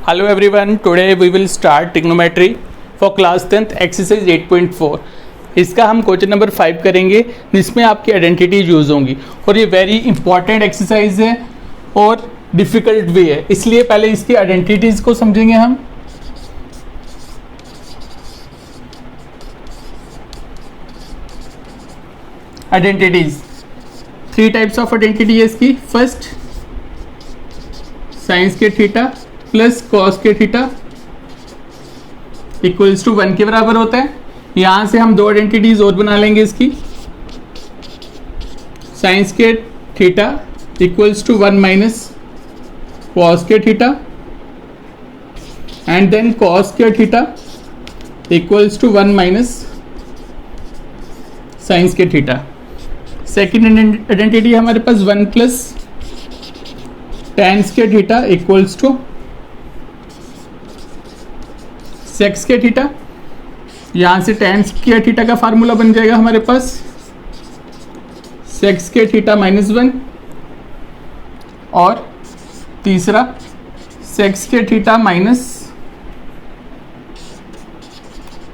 Hello everyone, today we will start trigonometry for class 10th exercise 8.4। इसका हम question number 5 करेंगे जिसमें आपकी आइडेंटिटीज यूज़ होंगी और ये वेरी इंपॉर्टेंट एक्सरसाइज है और डिफ़िकल्ट भी है, इसलिए पहले इसकी आइडेंटिटीज़ को समझेंगे हम। आइडेंटिटीज 3 टाइप्स ऑफ आइडेंटिटी है इसकी। फर्स्ट साइंस के थीटा प्लस कॉस के थीटा इक्वल्स टू 1 के बराबर होता है। यहां से हम दो आइडेंटिटीज और बना लेंगे इसकी। साइंस के theta equals to 1 minus cos के थीटा एंड देन कॉस के theta equals to 1 minus sines के थीटा। सेकेंड आइडेंटिटी हमारे पास 1 प्लस टेंस के थीटा इक्वल्स टू सेक्स के थीटा। यहां से टेंस के थीटा का फार्मूला बन जाएगा हमारे पास सेक्स के थीटा माइनस 1 और तीसरा सेक्स के थीटा माइनस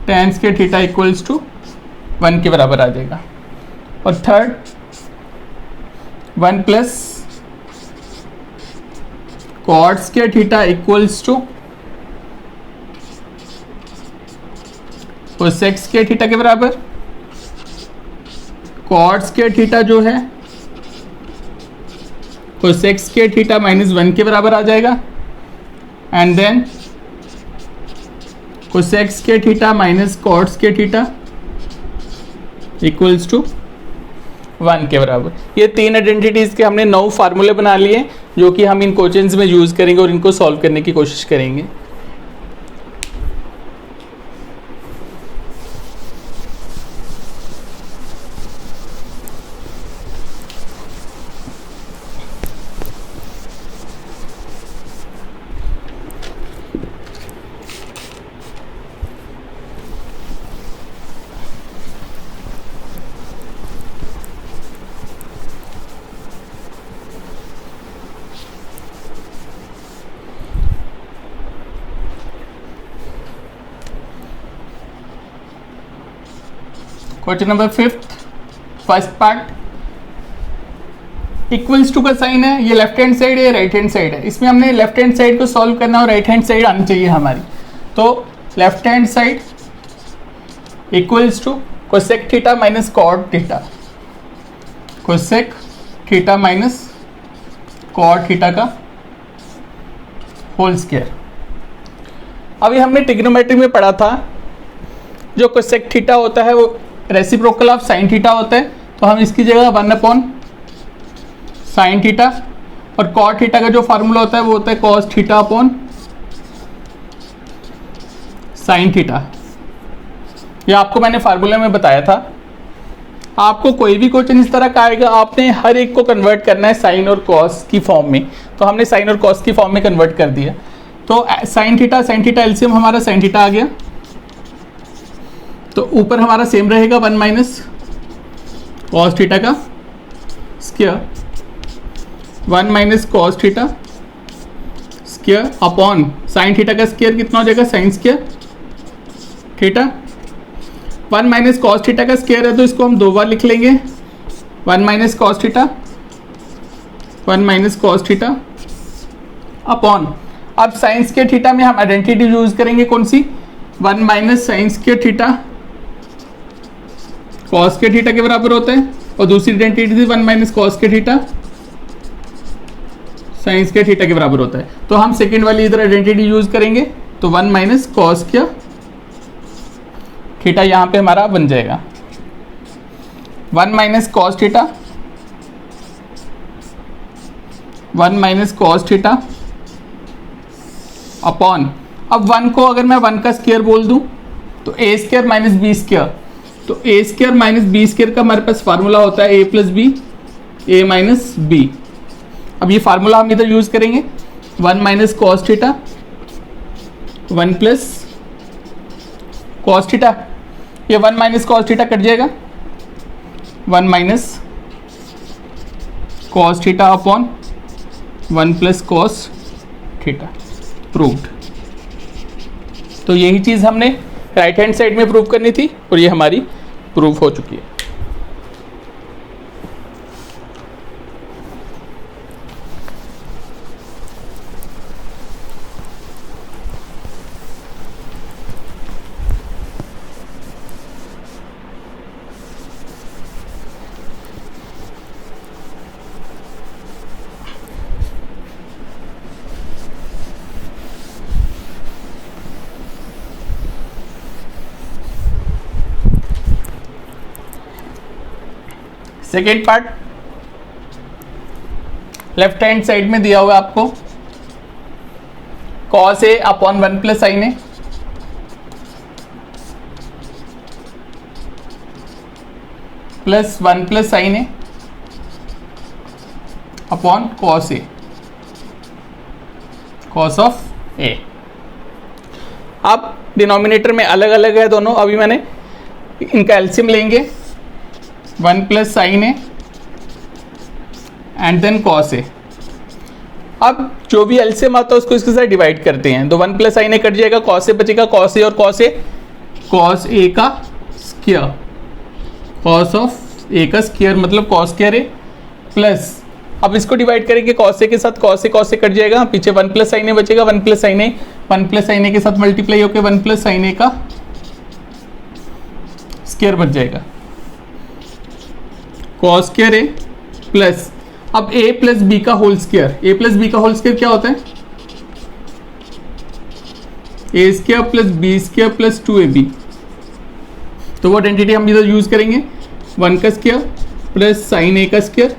टेंस के थीटा इक्वल्स टू 1 के बराबर आ जाएगा। और थर्ड 1 प्लस कॉट्स के थीटा इक्वल्स टू कोसेक्स के थीटा के बराबर। कॉट्स के थीटा जो है कोसेक्स के थीटा माइनस 1 के बराबर आ जाएगा एंड देन कोसेक्स के थीटा माइनस कॉट्स के थीटा इक्वल्स टू 1 के बराबर। ये 3 आइडेंटिटीज के हमने 9 फार्मूले बना लिए जो कि हम इन क्वेश्चंस में यूज करेंगे और इनको सॉल्व करने की कोशिश करेंगे। Question number 5 first part equals to का साइन है। ये लेफ्ट हैंड साइड है, राइट हैंड साइड है। इसमें हमने लेफ्ट हैंड साइड को सॉल्व करना और राइट हैंड साइड आनी चाहिए हमारी। तो left hand side equals to cosec theta minus cot theta, cosec theta minus cot theta का होल स्क्वायर। अभी हमने ट्रिग्नोमेट्री में पढ़ा था जो कोसेक थीटा होता है वो रेसिप्रोकल ऑफ साइन थीटा होता है। तो हम इसकी जगह 1 अपॉन साइन थीटा और कॉट थीटा का जो फार्मूला होता है वो होता है cos theta upon sine theta. ये आपको मैंने फार्मूला में बताया था। आपको कोई भी क्वेश्चन इस तरह का आएगा, आपने हर एक को कन्वर्ट करना है साइन और कॉस की फॉर्म में। तो हमने साइन और कॉस की फॉर्म में कन्वर्ट कर दिया। तो साइन थीटा एलसीएम हमारा साइन थीटा आ गया। तो ऊपर हमारा सेम रहेगा 1 माइनस कॉस थीटा का square, 1 minus cos theta square upon sine theta का स्क्वायर कितना हो जाएगा sign square theta. 1 minus cos theta का स्क्वायर है तो इसको हम 2 बार लिख लेंगे। 1 minus cos theta, 1 minus cos theta upon, अब साइंस के थीटा में हम आइडेंटिटी यूज करेंगे कौन सी, 1 माइनस साइंस के थीटा कॉस के थीटा के बराबर होता है और दूसरी आइडेंटिटी थी 1 माइनस कॉस के थीटा साइंस के थीटा के बराबर होता है। तो हम सेकेंड वाली इधर आइडेंटिटी यूज करेंगे तो 1 माइनस कॉस के थीटा यहां पे हमारा बन जाएगा 1 minus cos theta, 1 minus cos theta upon, अब 1 को अगर मैं 1 का स्क्वायर बोल दूं तो A square minus B square. तो A square minus B square का हमारे पास फार्मूला होता है ए plus B, A minus B. अब ये फार्मूला हम इधर यूज करेंगे 1 minus cos theta, 1 plus cos theta, ये 1 माइनस कॉस थीटा कट जाएगा, 1 minus cos theta upon 1 plus cos theta, proved. तो यही चीज़ हमने राइट हैंड साइड में प्रूव करनी थी और ये हमारी प्रूफ हो चुकी है। Second part, left hand side में दिया हुआ है आपको cos a upon 1 plus sine A plus 1 plus sine A upon cos a, cos of a। अब डिनोमिनेटर में अलग अलग है दोनों, अभी मैंने इनका एलसीएम लेंगे, 1 plus sine A and then cos A. अब जो भी एलसीएम आता है उसको इसके साथ डिवाइड करते हैं, तो 1 प्लस साइन ए कट जाएगा, कॉस ए बचेगा, कॉस ए और कॉस ए, कॉस ए का स्क्वायर, कॉस ऑफ ए का स्क्वायर मतलब कॉस स्क्वायर ए प्लस, अब इसको डिवाइड करेंगे कॉस ए के साथ, कॉस ए कट जाएगा, पीछे 1 प्लस साइन ए बचेगा, 1 plus sine A, 1 plus sine ए के साथ मल्टीप्लाई होकर 1 प्लस साइन ए का स्क्वायर बच जाएगा, कॉस स्क्वायर ए प्लस, अब a प्लस बी का whole square, a plus b का होल स्क्वायर क्या होता है, a square plus B square plus 2ab, तो वो आइडेंटिटी हम इधर यूज करेंगे, 1 का स्क्वायर प्लस साइन ए का square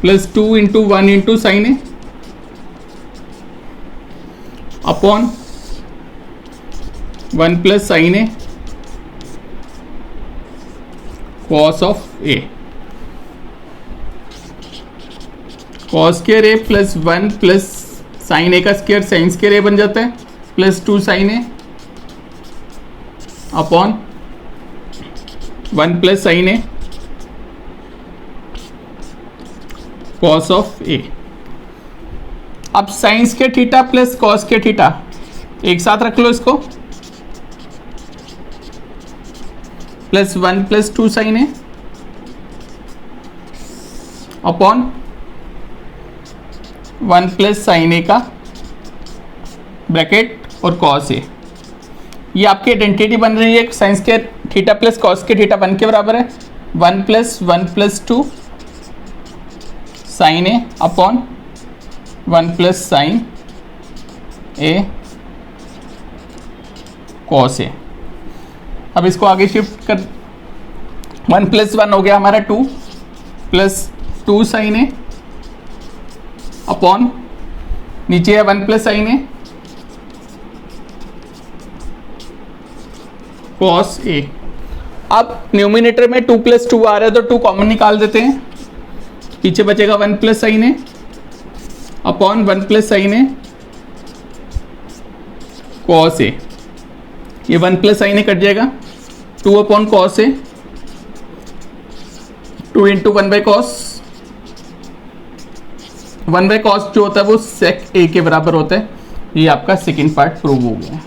plus 2 into 1 into sine A upon 1 plus sine A cos of A, cos square A plus 1 plus sine ए का square sine square A बन जाता है plus 2 sine A upon 1 plus sine A cos of A. अब sine square theta plus cos square theta एक साथ रख लो इसको, plus 1 plus 2 sine A upon 1 plus sine ए का ब्रैकेट और कॉस ए, ये आपकी आइडेंटिटी बन रही है, sine square theta plus cos square theta 1 के बराबर है, 1 plus 2 sine A upon 1 plus sine A cos A. अब इसको आगे शिफ्ट कर, 1 प्लस 1 हो गया हमारा 2 प्लस 2 साइन ए अपॉन नीचे है 1 plus sine A cos A. अब न्यूमिनेटर में 2 प्लस 2 आ रहा है तो 2 कॉमन निकाल देते हैं, पीछे बचेगा 1 plus sine A upon 1 plus sine A cos A, ये 1 प्लस साइन ए कट जाएगा, 2 upon cos A, 2 into 1 by cos, 1 by cos जो होता है वो सेक ए के बराबर होता है। ये आपका सेकेंड पार्ट प्रूव हो गया।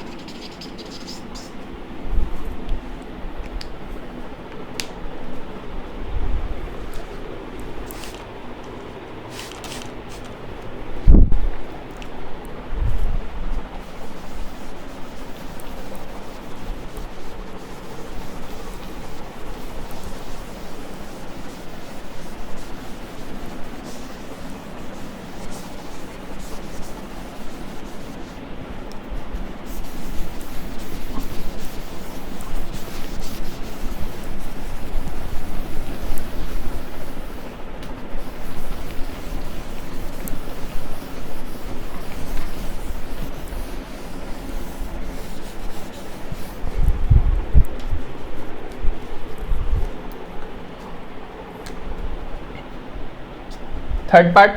Third part,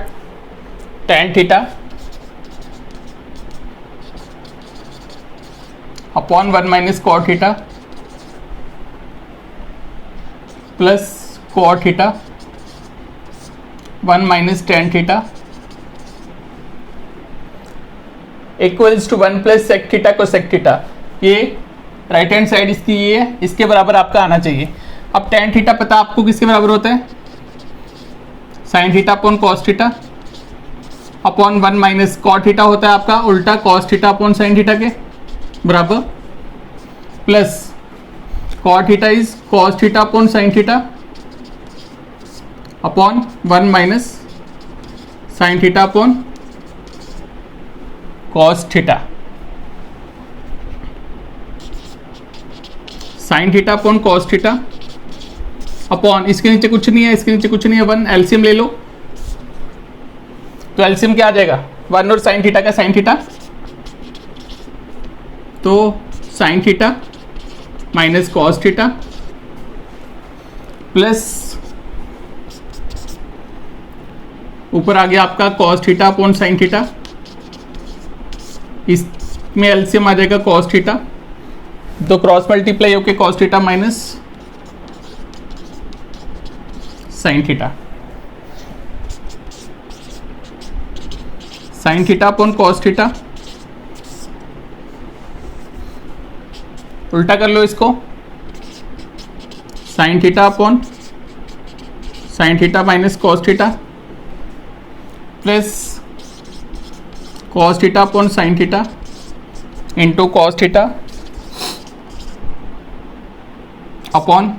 tan theta upon 1 minus cot theta plus cot theta 1 minus tan theta equals to 1 plus sec theta cosec theta. ये राइट हैंड साइड इसकी ये है, इसके बराबर आपका आना चाहिए। अब tan थीटा पता आपको किसके बराबर होता है, sin theta upon cos theta upon 1 minus cot theta होता है आपका उल्टा cos theta upon sin theta के बराबर, plus cot theta is cos theta upon sin theta upon 1 minus sin theta upon cos theta. sin theta upon cos theta upon इसके नीचे कुछ नहीं है, इसके नीचे कुछ नहीं है, 1 एलसीएम ले लो तो एलसीएम क्या आ जाएगा 1 और sin थीटा का sin थीटा, तो sin theta minus cos theta plus ऊपर आ गया आपका cos theta upon sin theta, इसमें एलसीएम आ जाएगा cos थीटा, तो क्रॉस मल्टीप्लाई होके cos theta minus sin theta, sin theta upon cos theta, उल्टा कर लो इसको, sin theta upon sin theta minus cos theta plus cos theta upon sin theta into cos theta upon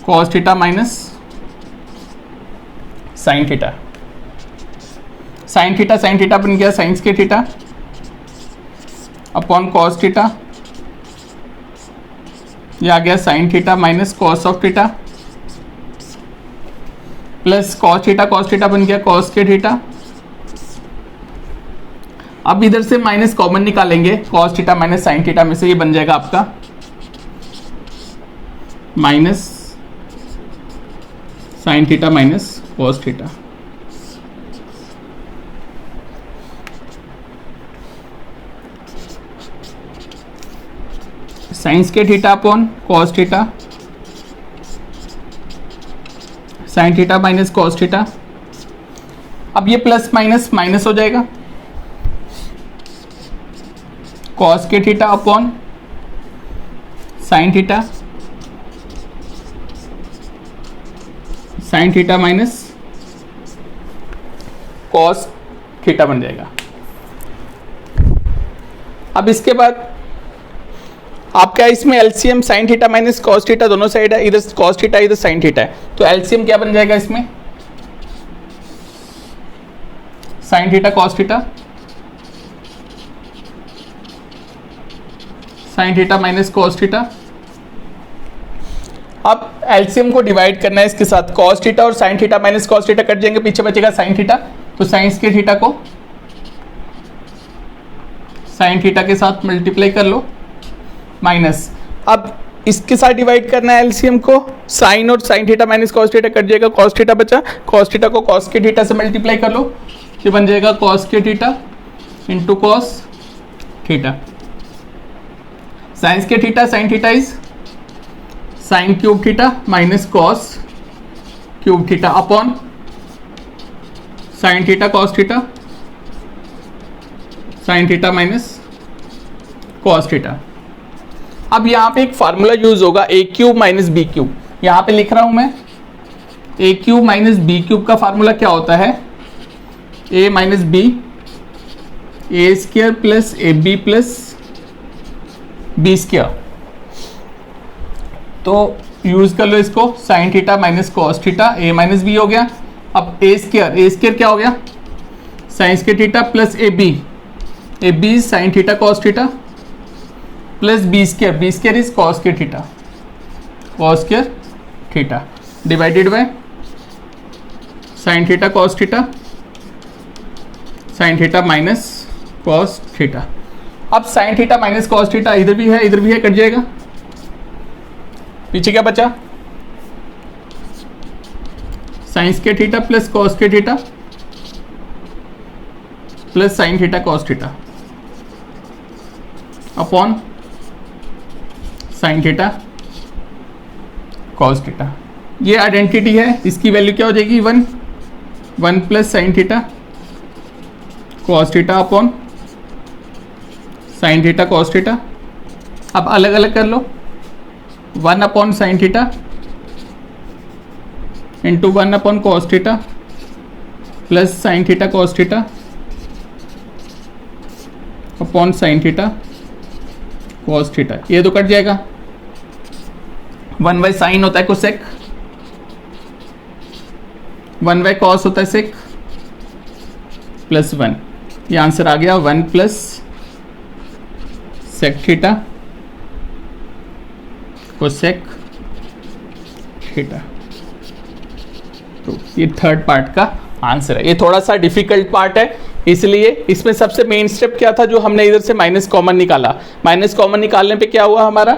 cos theta minus sin theta. sin theta बन गया sin के theta upon cos theta, ये आ गया sin theta minus cos of theta plus cos theta बन गया cos के theta. अब इधर से माइनस कॉमन निकालेंगे, cos theta minus sin theta में से ये बन जाएगा आपका minus sin theta minus cos theta. साइंस के theta upon cos theta, sin theta minus cos theta. अब ये प्लस माइनस माइनस हो जाएगा, cos के theta upon sin theta, sin theta minus cos theta बन जाएगा। अब इसके बाद आपका इसमें LCM sin theta minus cos theta दोनों साइड है, इधर cos थीटा इधर sin थीटा है, तो एलसीएम क्या बन जाएगा इसमें sin theta cos theta, sin theta minus cos theta. अब एलसीएम को डिवाइड करना है इसके साथ, cos थीटा और sin theta minus cos theta cut जाएंगे, पीछे बचेगा sin थीटा, तो sin के थीटा को sin थीटा के साथ मल्टीप्लाई कर लो माइनस, अब इसके साथ डिवाइड करना है एलसीएम को, sin और sin theta minus cos theta cut जाएगा, cos थीटा बचा, cos थीटा को cos के थीटा से मल्टीप्लाई कर लो, ये बन जाएगा cos के थीटा इंटू cos थीटा। साइंस के theta sin theta is sin cube theta minus cos cube theta upon sin theta cos theta, sin theta minus cos theta. अब यहाँ पे एक फार्मूला यूज होगा A cube minus B cube, यहाँ पे लिख रहा हूं मैं A cube minus B cube का फार्मूला क्या होता है, A minus B A square plus A B plus B square, तो यूज कर लो इसको, sin theta minus cos theta, A minus B हो गया। अब ए स्क्वायर क्या हो गया sin के theta plus A b sin theta cos theta plus B square is cos के theta divided by sin theta cos theta, sin theta minus cos theta. अब sin theta minus cos theta इधर भी है cut जाएगा, पीछे क्या बचा sin के थीटा प्लस cos के theta plus sin theta cos theta upon sin theta cos theta. ये आइडेंटिटी है, इसकी वैल्यू क्या हो जाएगी 1 plus sin theta cos theta upon sine theta cos theta. अब अलग अलग कर लो, 1 upon sine theta into 1 upon cos theta plus sine theta cos theta upon sine theta cos theta. ये तो कट जाएगा, 1 बाई साइन होता है कोसेक, 1 बाई कॉस होता है सेक, प्लस 1। ये आंसर आ गया 1 plus sec theta cosec theta. तो ये थर्ड पार्ट का आंसर है। ये थोड़ा सा डिफिकल्ट पार्ट है, इसलिए इसमें सबसे मेन स्टेप क्या था, जो हमने इधर से माइनस कॉमन निकाला। माइनस कॉमन निकालने पे क्या हुआ हमारा,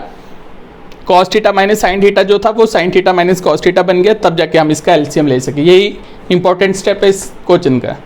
cos theta minus sine theta जो था वो sine theta minus cos theta बन गया, तब जाके हम इसका एलसीएम ले सके। यही इंपॉर्टेंट स्टेप है इस क्वेश्चन का।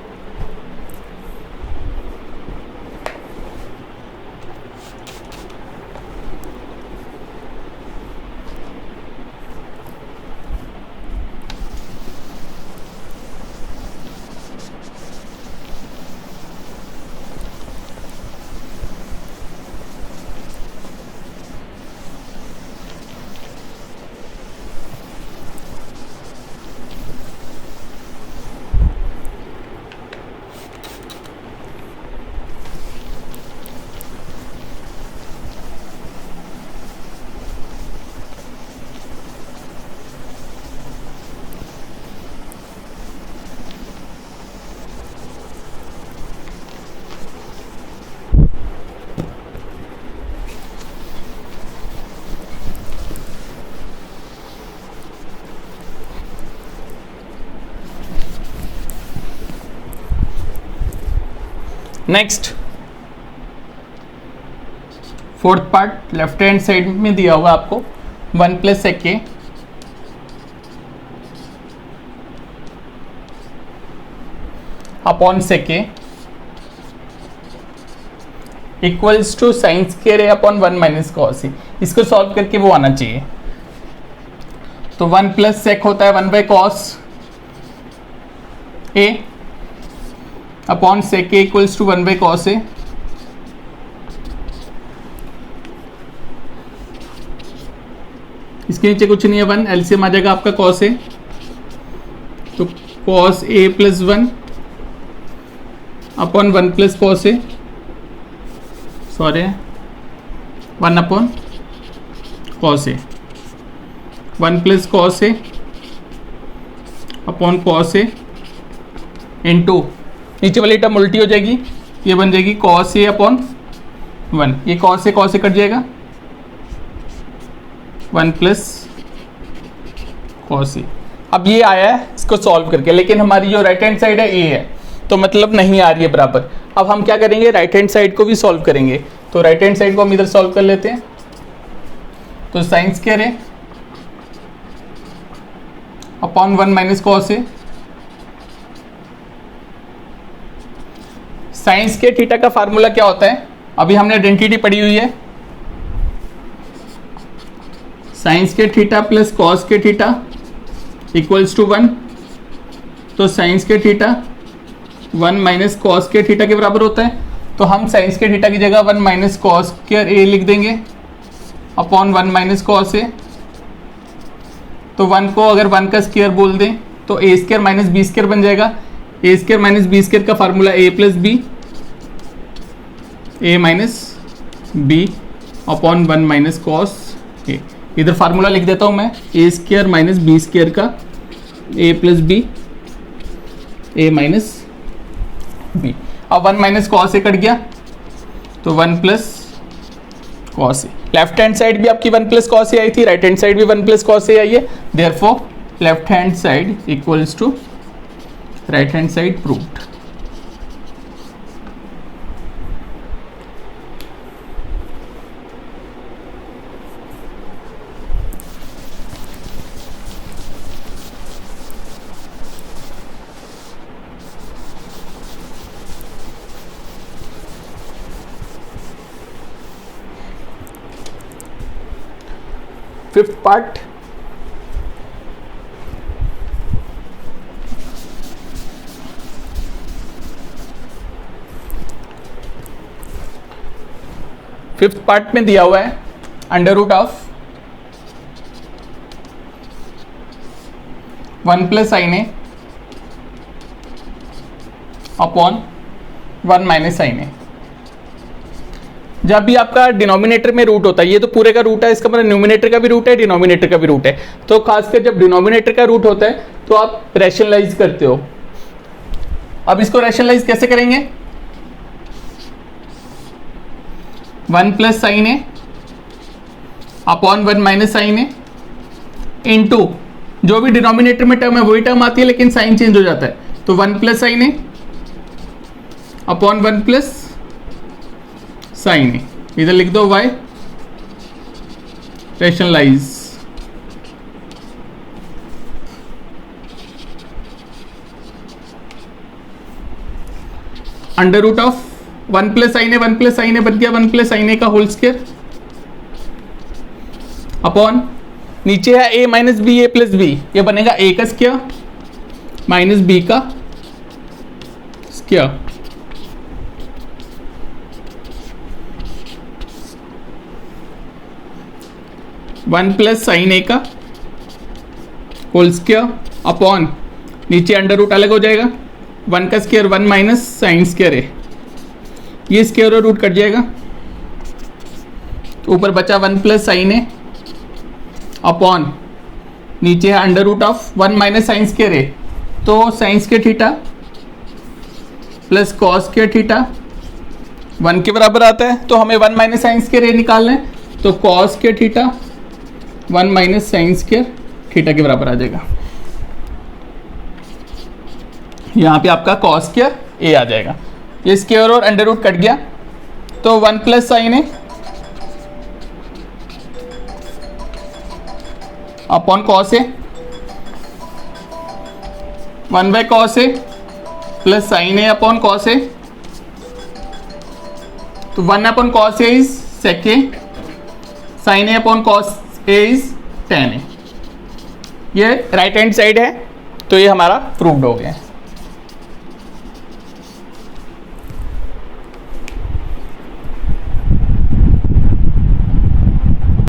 Next fourth part left hand side में दिया हुआ आपको 1 plus sec A upon sec A equals to sine square A upon 1 minus cos A. इसको सॉल्व करके वो आना चाहिए। तो 1 प्लस सेक होता है 1 by cos A upon sec A equals to 1 by cos A. इसके नीचे कुछ नहीं है, 1 एलसीएम आ जाएगा आपका कॉस ए। तो cos A plus 1 upon 1 plus cos A, sorry 1 upon cos A, 1 plus cos A upon cos A into नीचे वाली टर्म उल्टी हो जाएगी, ये बन जाएगी कॉस ए अपॉन 1। ये कॉस ए कट जाएगा, 1 प्लस कॉस ए। अब ये आया है इसको सॉल्व करके, लेकिन हमारी जो राइट हैंड साइड है ए है, तो मतलब नहीं आ रही है बराबर। अब हम क्या करेंगे, राइट हैंड साइड को भी सॉल्व करेंगे। तो राइट हैंड साइड को हम इधर सॉल्व कर लेते हैं। तो साइन स्क्वायर है upon 1 minus cos a. Sine square theta का फार्मूला क्या होता है, अभी हमने आइडेंटिटी पढ़ी हुई है, sine square theta plus cos square theta equals to 1। तो sine square theta 1 minus cos square theta के बराबर होता है। तो हम साइन स्क्वायर थीटा की जगह 1 माइनस कॉस स्क्वायर ए लिख देंगे अपॉन 1 माइनस कॉस ए। तो 1 को अगर 1 का स्क्वायर बोल दें तो A square minus B square बन जाएगा। A square minus B square का formula A plus B, A minus B upon 1 minus cos A. इधर फार्मूला लिख देता हूं मैं, A square minus B square का A plus B, A minus B. अब 1 माइनस कॉस ए कट गया, तो 1 plus cos A. Left hand side भी आपकी 1 प्लस कॉस ए आई थी, राइट हैंड साइड भी 1 प्लस कॉस ए आई है। Therefore left hand side equals to right hand side proved. Fifth part, fifth part में दिया हुआ है under root of 1 plus sine A upon 1 minus sine A. जब भी आपका डिनोमिनेटर में रूट होता है, ये तो पूरे का रूट है, इसका मतलब न्यूमिनेटर का भी रूट है, डिनोमिनेटर का भी रूट है, तो खासकर जब डिनोमिनेटर का रूट होता है तो आप रैशनलाइज करते हो। अब इसको रैशनलाइज कैसे करेंगे? 1 plus sine A upon 1 minus sine A into जो भी डिनोमिनेटर में टर्म है वही टर्म आती है, लेकिन साइन चेंज हो जाता है, तो 1 plus sine A upon 1 plus sine A. इधर लिख दो y rationalise. Under root of 1 plus sine A, 1 plus sine A बन गया 1 प्लस साइन ए का होल स्क्वायर अपॉन नीचे है a minus B, a plus b, ये बनेगा a का स्क्वायर माइनस b का स्क्वायर। वन प्लस साइन ए का होल स्क्वायर अपॉन नीचे अंडर रूट अलग हो जाएगा, 1 का square 1 minus sine square a, ये स्क्वायर और रूट कट जाएगा, तो ऊपर बचा 1 प्लस साइन ए अपॉन नीचे है under root of 1 minus sine square A, तो sine square theta plus cos square theta 1 के बराबर आता है, तो हमें 1 माइनस साइन स्क्वायर ए निकालना है, तो cos square theta 1 minus sine square theta के बराबर आ जाएगा। यहाँ पे आपका कॉस स्क्वायर ए आ जाएगा, ये स्क्वायर और अंडर रूट कट गया, तो 1 plus sine A upon cos A, 1 by cos A plus sine A upon cos A, तो 1 upon cos A is sec A, sine A upon cos A is tan A. ये right hand side है, तो ये हमारा proved हो गया है।